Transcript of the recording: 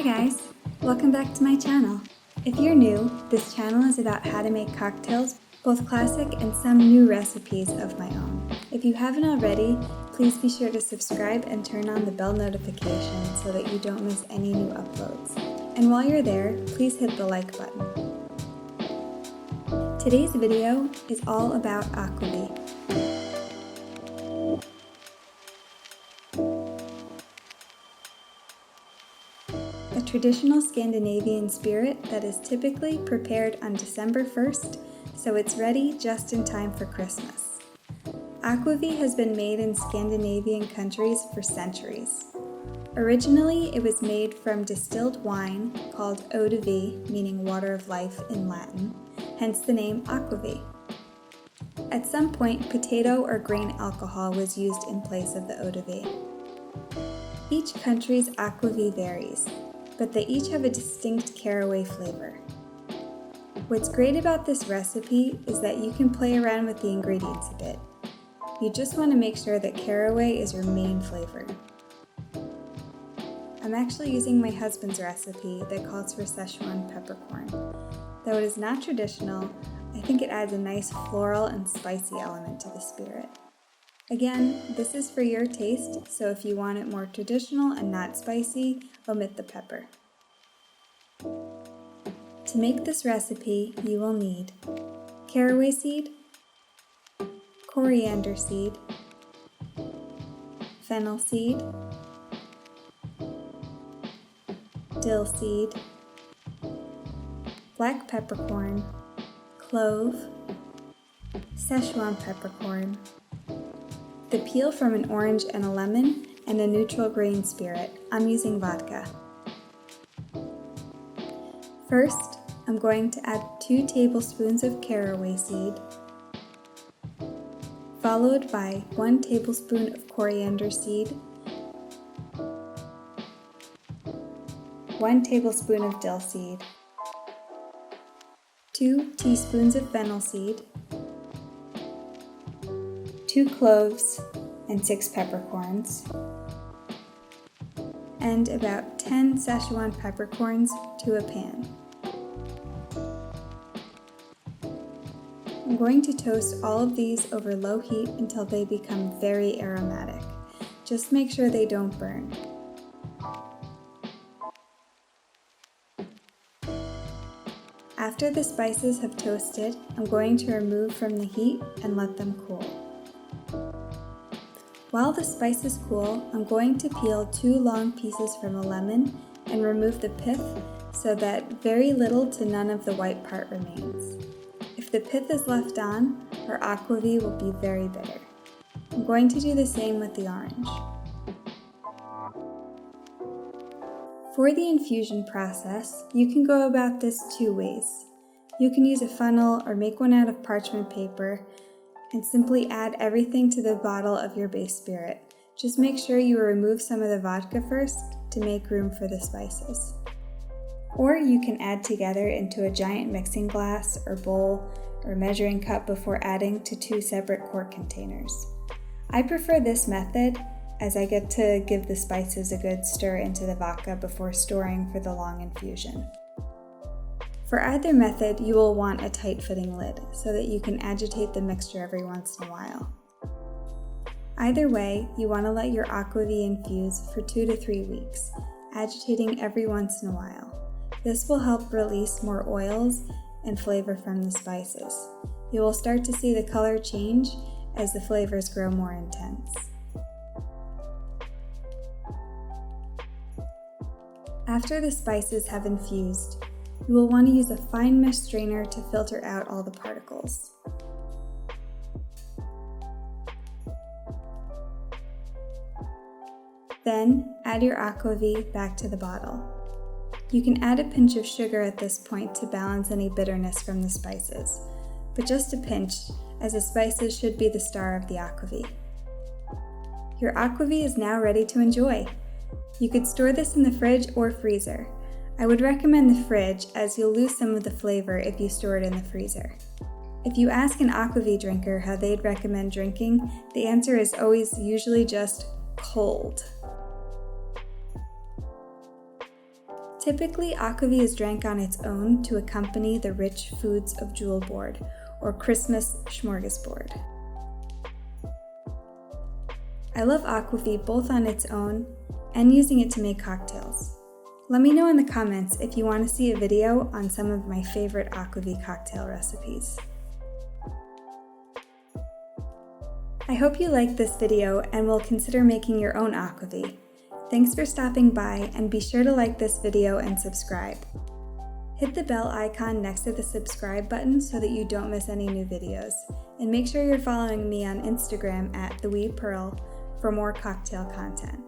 guys, welcome back to my channel. If you're new, this channel is about how to make cocktails, both classic and some new recipes of my own. If you haven't already, please be sure to subscribe and turn on the bell notification so that you don't miss any new uploads. And while you're there, please hit the like button. Today's video is all about Aquavit. A traditional Scandinavian spirit that is typically prepared on December 1st, so it's ready just in time for Christmas. Aquavit has been made in Scandinavian countries for centuries. Originally, it was made from distilled wine called eau de vie, meaning water of life in Latin, hence the name Aquavit. At some point, potato or grain alcohol was used in place of the eau de vie. Each country's Aquavit varies, but they each have a distinct caraway flavor. What's great about this recipe is that you can play around with the ingredients a bit. You just want to make sure that caraway is your main flavor. I'm actually using my husband's recipe that calls for Szechuan peppercorn. Though it is not traditional, I think it adds a nice floral and spicy element to the spirit. Again, this is for your taste, so if you want it more traditional and not spicy, omit the pepper. To make this recipe, you will need caraway seed, coriander seed, fennel seed, dill seed, black peppercorn, clove, Szechuan peppercorn, the peel from an orange and a lemon, and a neutral grain spirit. I'm using vodka. First, I'm going to add 2 tablespoons of caraway seed, followed by 1 tablespoon of coriander seed, 1 tablespoon of dill seed, 2 teaspoons of fennel seed, 2 cloves and 6 peppercorns, and about 10 Szechuan peppercorns to a pan. I'm going to toast all of these over low heat until they become very aromatic. Just make sure they don't burn. After the spices have toasted, I'm going to remove from the heat and let them cool. While the spices cool, I'm going to peel 2 long pieces from a lemon and remove the pith so that very little to none of the white part remains. If the pith is left on, our aquavit will be very bitter. I'm going to do the same with the orange. For the infusion process, you can go about this 2 ways. You can use a funnel or make one out of parchment paper and simply add everything to the bottle of your base spirit. Just make sure you remove some of the vodka first to make room for the spices. Or you can add together into a giant mixing glass or bowl or measuring cup before adding to 2 separate quart containers. I prefer this method as I get to give the spices a good stir into the vodka before storing for the long infusion. For either method, you will want a tight-fitting lid so that you can agitate the mixture every once in a while. Either way, you want to let your aquavit infuse for 2 to 3 weeks, agitating every once in a while. This will help release more oils and flavor from the spices. You will start to see the color change as the flavors grow more intense. After the spices have infused, you will want to use a fine mesh strainer to filter out all the particles. Then, add your aquavit back to the bottle. You can add a pinch of sugar at this point to balance any bitterness from the spices, but just a pinch, as the spices should be the star of the aquavit. Your aquavit is now ready to enjoy. You could store this in the fridge or freezer. I would recommend the fridge as you'll lose some of the flavor if you store it in the freezer. If you ask an aquavit drinker how they'd recommend drinking, the answer is always usually just cold. Typically, Aquavit is drank on its own to accompany the rich foods of Jewel board or Christmas smorgasbord. I love Aquavit both on its own and using it to make cocktails. Let me know in the comments if you want to see a video on some of my favorite Aquavit cocktail recipes. I hope you liked this video and will consider making your own Aquavit. Thanks for stopping by, and be sure to like this video and subscribe. Hit the bell icon next to the subscribe button so that you don't miss any new videos. And make sure you're following me on Instagram at @TheWeePearl for more cocktail content.